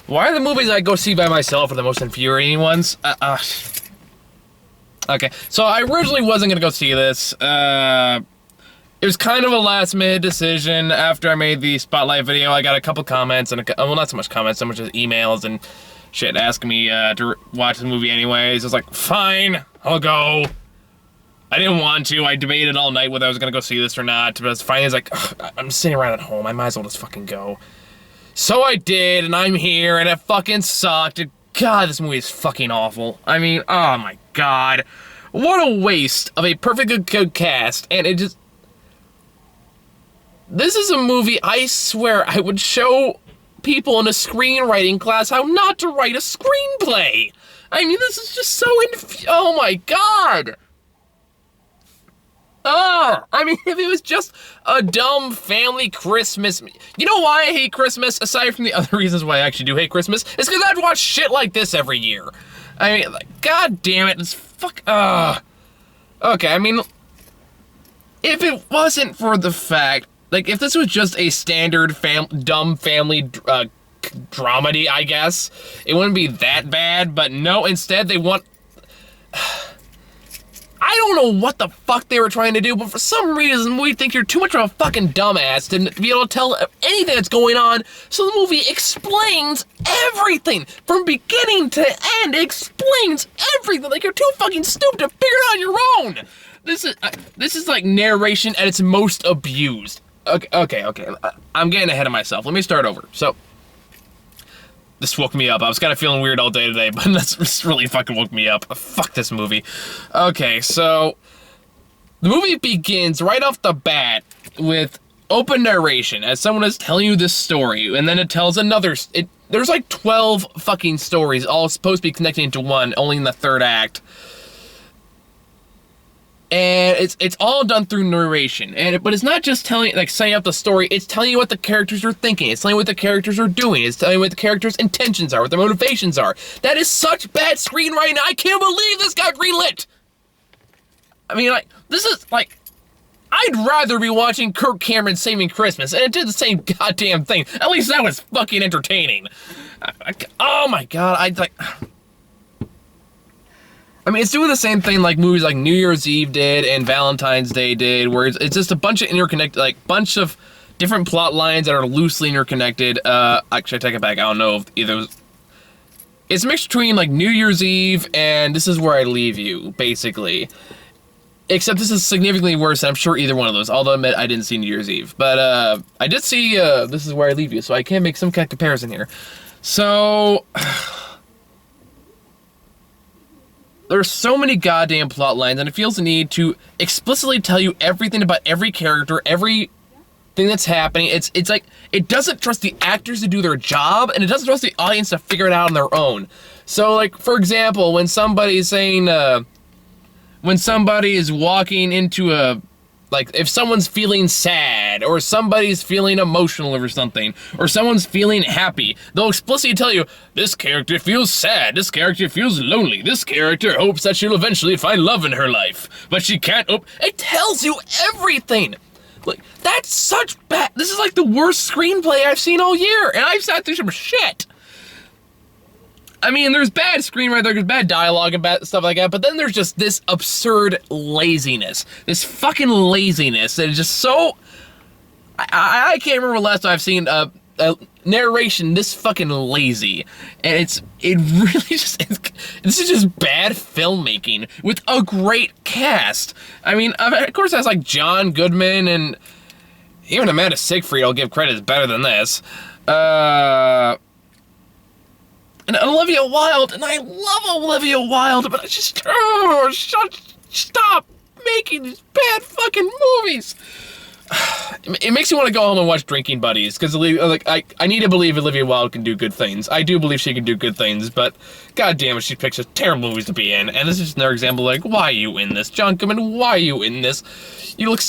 Why are the movies I go see by myself are the most infuriating ones? Okay, so I originally wasn't gonna go see this. It was kind of a last-minute decision. After I made the Spotlight video, I got a couple comments, and well, not so much comments, so much as emails and shit asking me to watch the movie anyways. I was like, fine, I'll go. I didn't want to. I debated all night whether I was gonna go see this or not, but finally I was like, I'm sitting around at home, I might as well just fucking go. So I did, and I'm here, and it fucking sucked. God, this movie is fucking awful. I mean, oh my god. What a waste of a perfectly good cast, and it just... This is a movie I swear I would show people in a screenwriting class how not to write a screenplay. I mean, this is just so oh my god. I mean, if it was just a dumb family Christmas... You know why I hate Christmas, aside from the other reasons why I actually do hate Christmas? It's because I'd watch shit like this every year. I mean, like, god damn it, it's Okay, I mean, if it wasn't for the fact... Like, if this was just a standard dumb family dramedy, I guess, it wouldn't be that bad, but no, instead they want... I don't know what the fuck they were trying to do, but for some reason we think you're too much of a fucking dumbass to be able to tell anything that's going on, so the movie explains everything, from beginning to end. It explains everything, like you're too fucking stupid to figure it out on your own! This is like narration at its most abused. Okay. I'm getting ahead of myself. Let me start over. So, this woke me up. I was kind of feeling weird all day today, but this really fucking woke me up. Fuck this movie. Okay, so, the movie begins right off the bat with open narration, as someone is telling you this story, and then it tells another... There's like 12 fucking stories, all supposed to be connected into one, only in the third act. And it's all done through narration, but it's not just setting up the story, it's telling you what the characters are thinking, it's telling you what the characters are doing, it's telling you what the characters' intentions are, what their motivations are. That is such bad screenwriting, I can't believe this got greenlit! I mean, like, this is, like, I'd rather be watching Kirk Cameron Saving Christmas, and it did the same goddamn thing. At least that was fucking entertaining. Oh my god, I mean, it's doing the same thing like movies like New Year's Eve did and Valentine's Day did, where it's just a bunch of interconnected, like, bunch of different plot lines that are loosely interconnected. Actually, I take it back, I don't know if either was... It's a mix between, like, New Year's Eve and This Is Where I Leave You, basically. Except this is significantly worse, and I'm sure either one of those, although I admit I didn't see New Year's Eve. But, I did see, This Is Where I Leave You, so I can make some kind of comparison here. So... There's so many goddamn plot lines, and it feels the need to explicitly tell you everything about every character, everything that's happening. It's like, it doesn't trust the actors to do their job, and it doesn't trust the audience to figure it out on their own. So, like, for example, when somebody's saying, when somebody is walking into a... Like, if someone's feeling sad, or somebody's feeling emotional over something, or someone's feeling happy, they'll explicitly tell you, this character feels sad, this character feels lonely, this character hopes that she'll eventually find love in her life, but she can't It tells you everything! Like, that's such bad... This is like the worst screenplay I've seen all year, and I've sat through some shit! I mean, there's bad screenwriting, there's bad dialogue and bad stuff like that, but then there's just this absurd laziness. This fucking laziness that is just so... I can't remember the last time I've seen a narration this fucking lazy. And it really just... This is just bad filmmaking with a great cast. I mean, of course that's like John Goodman and... Even Amanda Seyfried, I'll give credit, is better than this. And Olivia Wilde, and I love Olivia Wilde, but I just, stop making these bad fucking movies. It makes me want to go home and watch Drinking Buddies, because like I need to believe Olivia Wilde can do good things. I do believe she can do good things, but god damn it, she picks just terrible movies to be in. And this is just another example, like, why are you in this, John Goodman? Why are you in this? You look...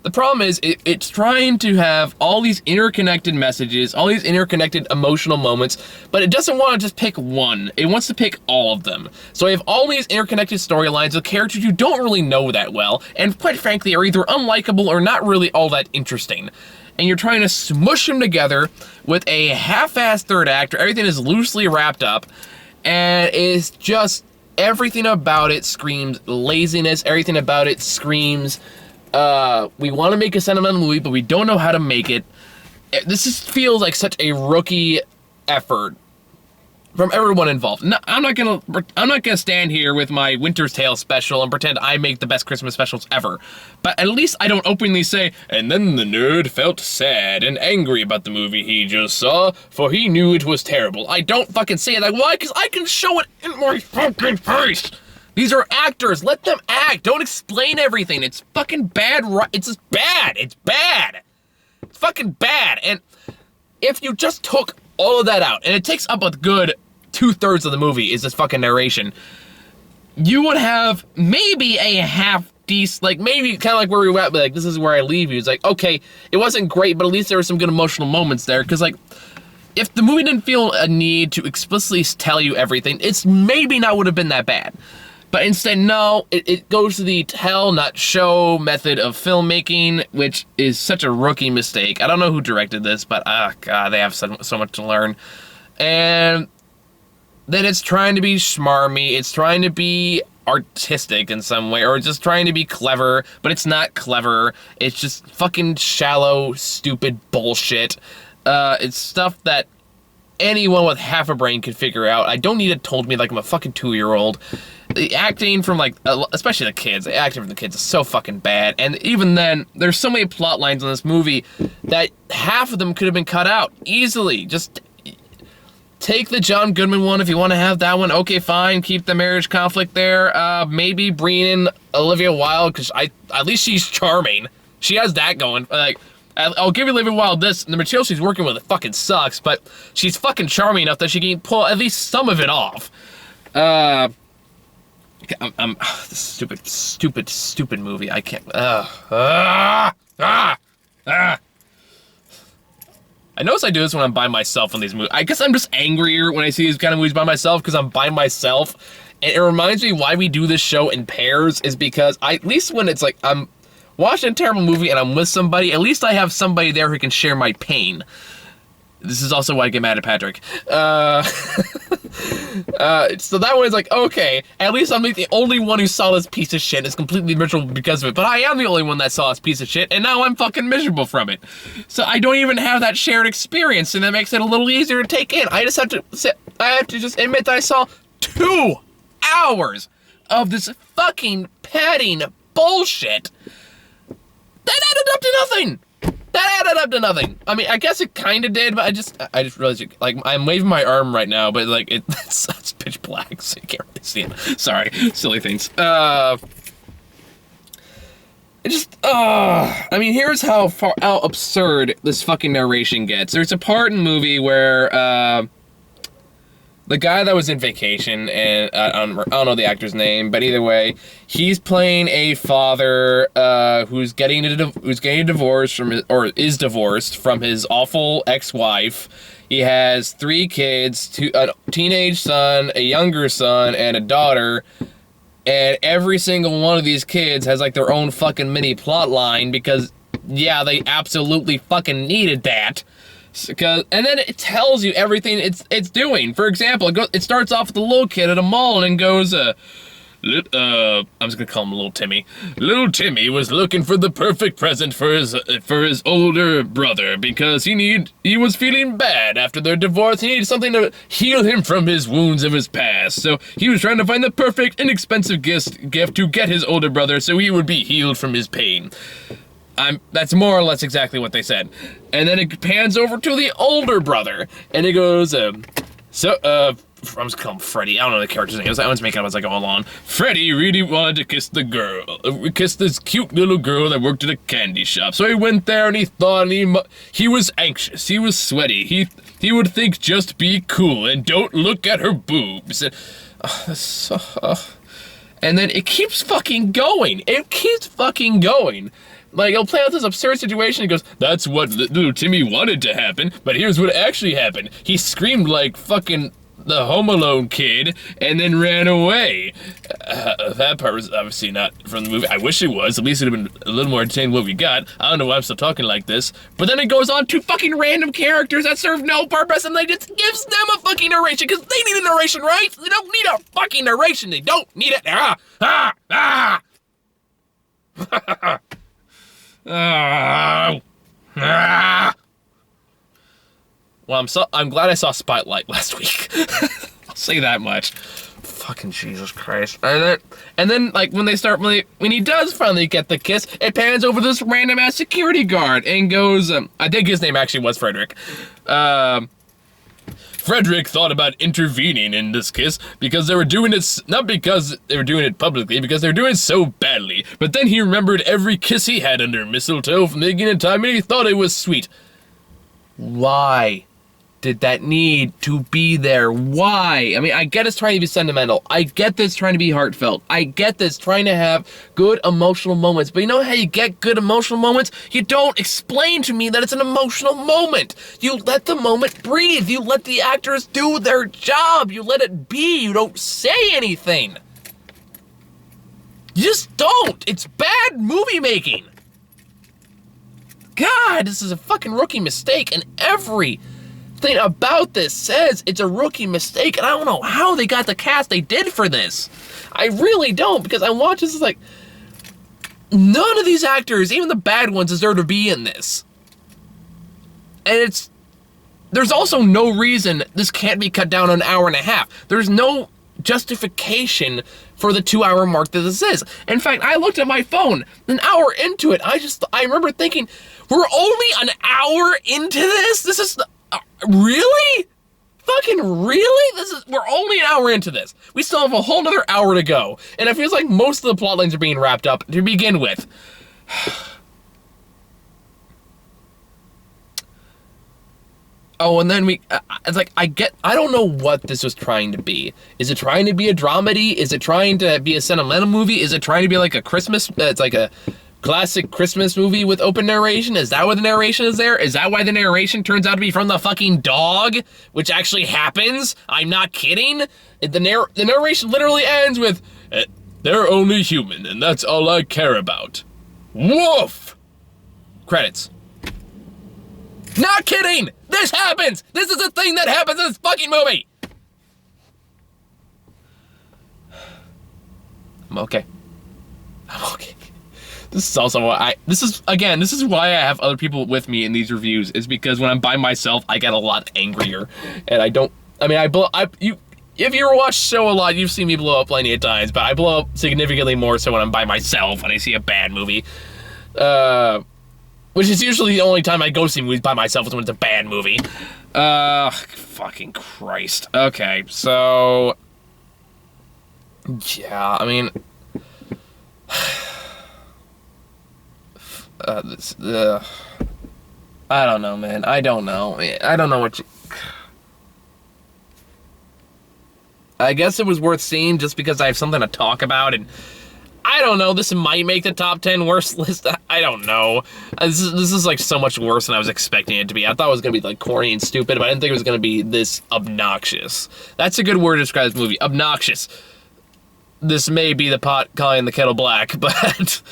The problem is it's trying to have all these interconnected messages, all these interconnected emotional moments, but it doesn't want to just pick one. It wants to pick all of them. So you have all these interconnected storylines of characters you don't really know that well, and quite frankly are either unlikable or not really all that interesting. And you're trying to smush them together with a half-assed third act where everything is loosely wrapped up, and it's just, everything about it screams laziness, everything about it screams, we want to make a sentimental movie, but we don't know how to make it. This just feels like such a rookie effort from everyone involved. No, I'm not gonna stand here with my Winter's Tale special and pretend I make the best Christmas specials ever. But at least I don't openly say, and then the nerd felt sad and angry about the movie he just saw, for he knew it was terrible. I don't fucking say it like, why? Because I can show it in my fucking face. These are actors. Let them act. Don't explain everything. It's fucking bad. It's just bad. It's bad. It's fucking bad. And if you just took all of that out, and it takes up a good 2/3 of the movie is this fucking narration, you would have maybe a half decent, like maybe kind of like where we were at, but like, this is where I leave you. It's like, okay, it wasn't great, but at least there were some good emotional moments there. Because like, if the movie didn't feel a need to explicitly tell you everything, it's maybe not would have been that bad. But instead, no, it goes to the tell, not show method of filmmaking, which is such a rookie mistake. I don't know who directed this, but God, they have so much to learn. And then it's trying to be schmarmy, it's trying to be artistic in some way, or just trying to be clever, but it's not clever. It's just fucking shallow, stupid bullshit. It's stuff that anyone with half a brain could figure out. I don't need it told me like I'm a fucking 2-year-old. The acting from like, especially the kids, the acting from the kids is so fucking bad. And even then, there's so many plot lines in this movie that half of them could have been cut out easily. Just take the John Goodman one if you want to have that one. Okay, fine. Keep the marriage conflict there. Maybe bring in Olivia Wilde, because at least she's charming. She has that going. Like, I'll give Olivia Wilde this. The material she's working with, it fucking sucks, but she's fucking charming enough that she can pull at least some of it off. This stupid movie. I can't. I notice I do this when I'm by myself on these movies. I guess I'm just angrier when I see these kind of movies by myself because I'm by myself. And it reminds me why we do this show in pairs is because at least when it's like I'm watching a terrible movie and I'm with somebody, at least I have somebody there who can share my pain. This is also why I get mad at Patrick. So that one is like, okay, at least I'm like the only one who saw this piece of shit and is completely miserable because of it. But I am the only one that saw this piece of shit, and now I'm fucking miserable from it. So I don't even have that shared experience, and that makes it a little easier to take in. I have to just admit that I saw 2 hours of this fucking padding bullshit. That added up to nothing. I mean, I guess it kind of did, but I just realized, like, I'm waving my arm right now, but, like, it's pitch black, so you can't really see it. Sorry, silly things. I mean, here's how absurd this fucking narration gets. There's a part in the movie where, the guy that was in Vacation, and I don't know the actor's name, but either way, he's playing a father who's getting a divorce is divorced from his awful ex-wife. He has 3 kids, a teenage son, a younger son, and a daughter. And every single one of these kids has like their own fucking mini plot line because, yeah, they absolutely fucking needed that. And then it tells you everything it's doing. For example, it starts off with a little kid at a mall and goes, I'm just gonna call him Little Timmy. Little Timmy was looking for the perfect present for his older brother because he was feeling bad after their divorce. He needed something to heal him from his wounds of his past. So he was trying to find the perfect, inexpensive gift to get his older brother so he would be healed from his pain. That's more or less exactly what they said. And then it pans over to the older brother, and it goes, I'm just gonna call him Freddy. I don't know the character's name. I was making up as I go along. Freddy really wanted to kiss the girl. Kiss this cute little girl that worked at a candy shop. So he went there, and he thought, he was anxious. He was sweaty. He would think, just be cool, and don't look at her boobs. And, and then it keeps fucking going. Like, he'll play out this absurd situation. He goes, that's what little Timmy wanted to happen, but here's what actually happened. He screamed like fucking the Home Alone kid and then ran away. That part was obviously not from the movie. I wish it was. At least it would have been a little more entertaining than what we got. I don't know why I'm still talking like this. But then it goes on to fucking random characters that serve no purpose, and they just gives them a fucking narration, because they need a narration, right? They don't need a fucking narration. They don't need it. Well, I'm glad I saw Spotlight last week. I'll say that much. Fucking Jesus Christ. And then like when he does finally get the kiss, it pans over this random ass security guard and goes, I think his name actually was Frederick. Frederick thought about intervening in this kiss because they were doing it, not because they were doing it publicly, because they were doing it so badly. But then he remembered every kiss he had under mistletoe from the beginning of time, and he thought it was sweet. Why did that need to be there? Why? I mean, I get it's trying to be sentimental. I get this trying to be heartfelt. I get this trying to have good emotional moments. But you know how you get good emotional moments? You don't explain to me that it's an emotional moment. You let the moment breathe. You let the actors do their job. You let it be. You don't say anything. You just don't. It's bad movie making. God, this is a fucking rookie mistake, and everything about this says it's a rookie mistake, and I don't know how they got the cast they did for this. I really don't, because I watch this, like, none of these actors, even the bad ones, deserve to be in this. And there's also no reason this can't be cut down an hour and a half. There's no justification for the 2-hour mark that this is. In fact, I looked at my phone an hour into it. I remember thinking, we're only an hour into this? This is, really? Fucking really? We're only an hour into this. We still have a whole nother hour to go. And it feels like most of the plot lines are being wrapped up to begin with. Oh, and then it's like, I don't know what this was trying to be. Is it trying to be a dramedy? Is it trying to be a sentimental movie? Is it trying to be like a Christmas, it's like a classic Christmas movie with open narration? Is that why the narration is there? Is that why the narration turns out to be from the fucking dog? Which actually happens? I'm not kidding. The narration literally ends with, they're only human, and that's all I care about. Woof! Credits. Not kidding! This happens! This is a thing that happens in this fucking movie! I'm okay. This is also why this is why I have other people with me in these reviews, is because when I'm by myself, I get a lot angrier. And if you watch the show a lot, you've seen me blow up plenty of times, but I blow up significantly more so when I'm by myself and I see a bad movie. Which is usually the only time I go see movies by myself, is when it's a bad movie. Fucking Christ. Okay, so yeah, I mean, I don't know, man. I don't know what you... I guess it was worth seeing just because I have something to talk about, and I don't know, this might make the top 10 worst list. I don't know. This is like so much worse than I was expecting it to be. I thought it was going to be like corny and stupid, but I didn't think it was going to be this obnoxious. That's a good word to describe this movie. Obnoxious. This may be the pot calling the kettle black, but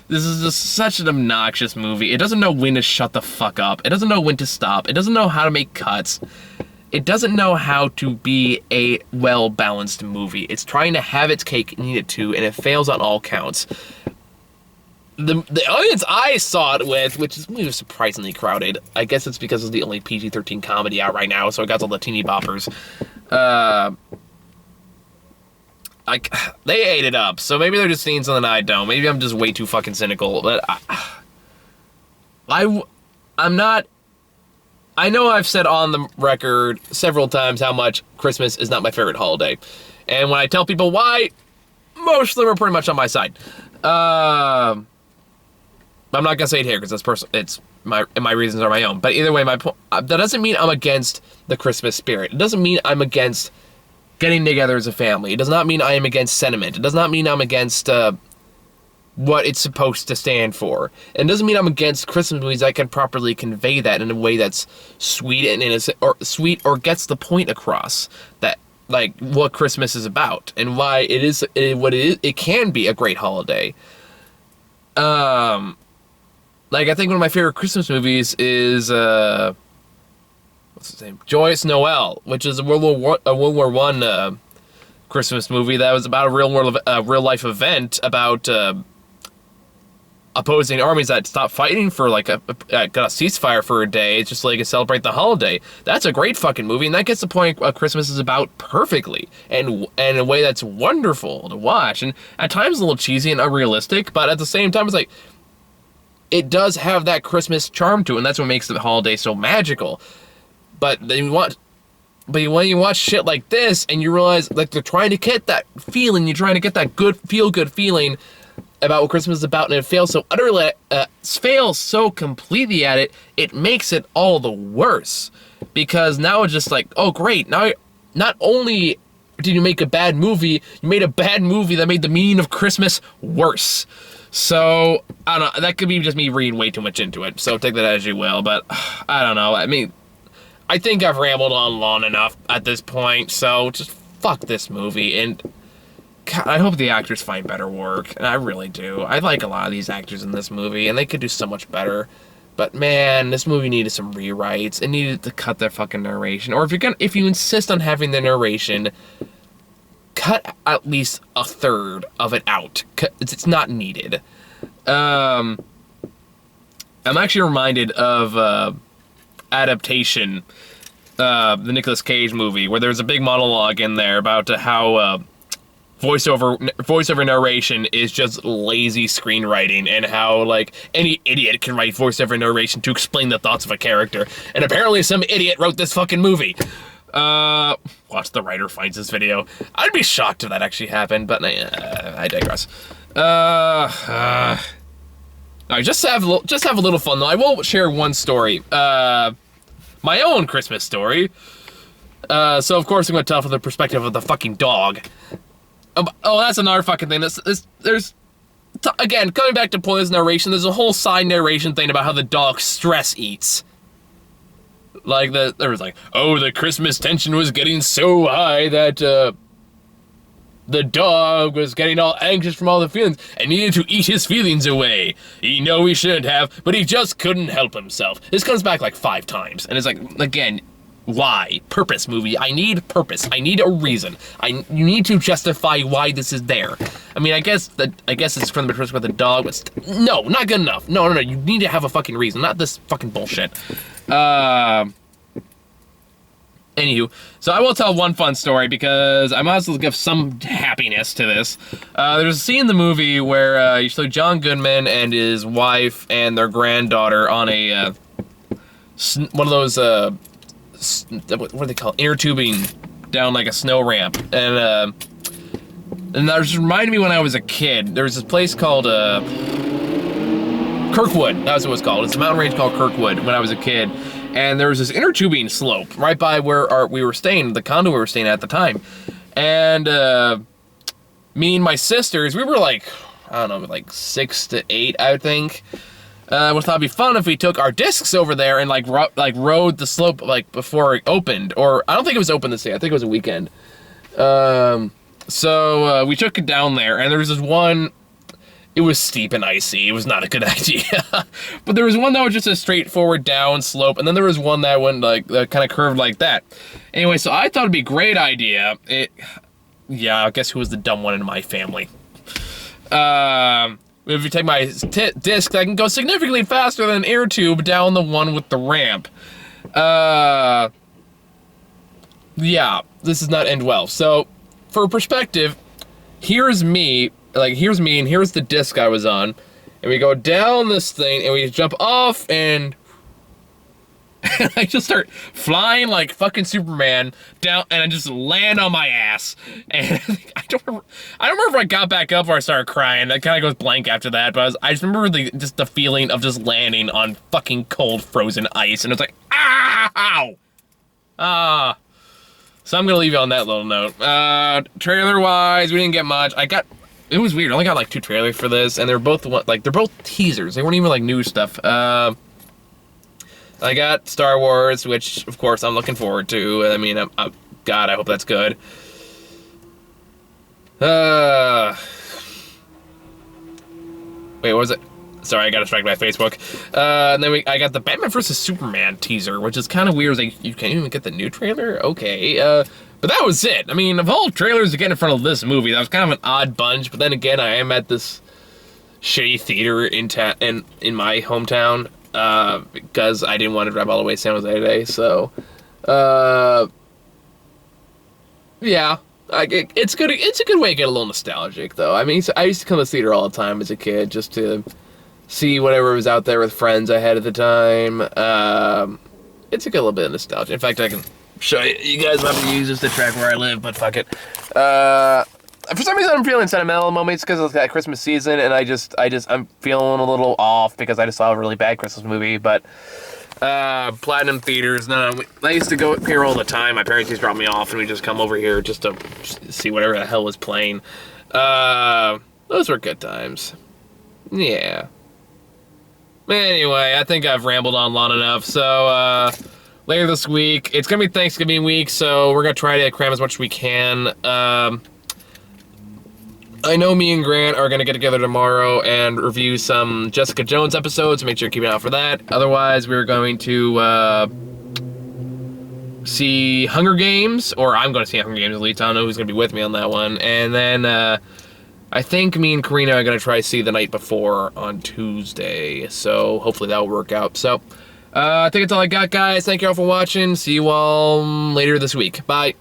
this is just such an obnoxious movie. It doesn't know when to shut the fuck up. It doesn't know when to stop. It doesn't know how to make cuts. It doesn't know how to be a well-balanced movie. It's trying to have its cake and eat it too, and it fails on all counts. The audience I saw it with, which was surprisingly crowded, I guess it's because it's the only PG-13 comedy out right now, so it got all the teeny boppers. They ate it up, so maybe they're just seeing something I don't. Maybe I'm just way too fucking cynical, but I'm not... I know I've said on the record several times how much Christmas is not my favorite holiday. And when I tell people why, most of them are pretty much on my side. I'm not going to say it here because that's personal. It's my reasons are my own. But either way, that doesn't mean I'm against the Christmas spirit. It doesn't mean I'm against getting together as a family. It does not mean I am against sentiment. It does not mean I'm against what it's supposed to stand for. And it doesn't mean I'm against Christmas movies that can properly convey that in a way that's sweet and innocent, or gets the point across that, like, what Christmas is about and why it is what it is. It can be a great holiday. Like, I think one of my favorite Christmas movies is what's his name? Joyous Noel, which is a World War I Christmas movie that was about a real life event about opposing armies that stopped fighting for like got a ceasefire for a day, just so they could celebrate the holiday. That's a great fucking movie, and that gets the point what Christmas is about perfectly, and in a way that's wonderful to watch, and at times a little cheesy and unrealistic, but at the same time it's like it does have that Christmas charm to it, and that's what makes the holiday so magical. But when you watch shit like this and you realize, like, they're trying to get that feeling, you're trying to get that good, feel-good feeling about what Christmas is about, and it fails so utterly, fails so completely at it, it makes it all the worse. Because now it's just like, oh great, now not only did you make a bad movie, you made a bad movie that made the meaning of Christmas worse. So, I don't know, that could be just me reading way too much into it, so take that as you will, but I don't know, I mean, I think I've rambled on long enough at this point, so just fuck this movie, and God, I hope the actors find better work, and I really do. I like a lot of these actors in this movie, and they could do so much better, but man, this movie needed some rewrites. It needed to cut their fucking narration, or if you insist on having the narration, cut at least a third of it out. It's not needed. I'm actually reminded of Adaptation, the Nicolas Cage movie, where there's a big monologue in there about how voiceover narration is just lazy screenwriting, and how, like, any idiot can write voiceover narration to explain the thoughts of a character, and apparently some idiot wrote this fucking movie. Watch the writer finds this video. I'd be shocked if that actually happened, but I digress. Alright, just have a little fun though. I will share one story. My own Christmas story. So of course I'm gonna tell from the perspective of the fucking dog. Oh, that's another fucking thing. Again, coming back to pointless narration, there's a whole side narration thing about how the dog stress eats. Like, there was like, oh, the Christmas tension was getting so high that, the dog was getting all anxious from all the feelings and needed to eat his feelings away. He knew he shouldn't have, but he just couldn't help himself. This comes back like 5 times, and it's like, again, why? Purpose, movie. I need purpose. I need a reason. You need to justify why this is there. I mean, I guess it's from the perspective of the dog, but no, not good enough. No. You need to have a fucking reason, not this fucking bullshit. Anywho, so I will tell one fun story because I might as well give some happiness to this. There's a scene in the movie where you show John Goodman and his wife and their granddaughter on a one of those what do they call it? Air tubing down like a snow ramp, and that just reminded me when I was a kid. There was this place called Kirkwood. That's what it was called. It's a mountain range called Kirkwood when I was a kid. And there was this inner tubing slope right by where we were staying, the condo we were staying at the time. And me and my sisters, we were like, I don't know, like 6 to 8, I think. We thought it'd be fun if we took our discs over there and like rode the slope like before it opened. Or I don't think it was open this day. I think it was a weekend. So we took it down there, and there was this one. It was steep and icy. It was not a good idea. But there was one that was just a straightforward down slope, and then there was one that went like kind of curved like that. Anyway, so I thought it'd be a great idea. Yeah, I guess who was the dumb one in my family? If you take my disc, I can go significantly faster than an air tube down the one with the ramp. Yeah, this does not end well. So, for perspective, here's me. Like, here's me, and here's the disc I was on. And we go down this thing, and we jump off, and I just start flying like fucking Superman down, and I just land on my ass. And I don't remember if I got back up or I started crying. That kind of goes blank after that, but I just remember just the feeling of just landing on fucking cold, frozen ice, and it's like, ow! So I'm gonna leave you on that little note. Trailer-wise, we didn't get much. it was weird. I only got like 2 trailers for this, and they're both teasers. They weren't even like new stuff. I got Star Wars, which of course I'm looking forward to. I mean, God, I hope that's good. Wait, what was it? Sorry, I got distracted by Facebook. And then I got the Batman vs Superman teaser, which is kind of weird. Like, you can't even get the new trailer? Okay. But that was it. I mean, of all trailers to get in front of this movie, that was kind of an odd bunch. But then again, I am at this shitty theater in my hometown because I didn't want to drive all the way to San Jose today. So, yeah. It's good. It's a good way to get a little nostalgic, though. I mean, I used to come to the theater all the time as a kid just to see whatever was out there with friends I had at the time. It's a good little bit of nostalgia. In fact, I can show you. You guys might have to use this to track where I live, but fuck it. For some reason, I'm feeling sentimental moments because it's that Christmas season, and I'm feeling a little off because I just saw a really bad Christmas movie, but. Platinum Theaters. No, I used to go here all the time. My parents used to drop me off, and we just come over here just to see whatever the hell was playing. Those were good times. Yeah. Anyway, I think I've rambled on long enough. So, later this week, it's gonna be Thanksgiving week, so we're gonna try to cram as much as we can. I know me and Grant are going to get together tomorrow and review some Jessica Jones episodes. Make sure you keep an eye out for that. Otherwise, we're going to see Hunger Games, or I'm going to see Hunger Games at least. I don't know who's going to be with me on that one. And then I think me and Karina are going to try to see The Night Before on Tuesday. So hopefully that will work out. So I think that's all I got, guys. Thank you all for watching. See you all later this week. Bye.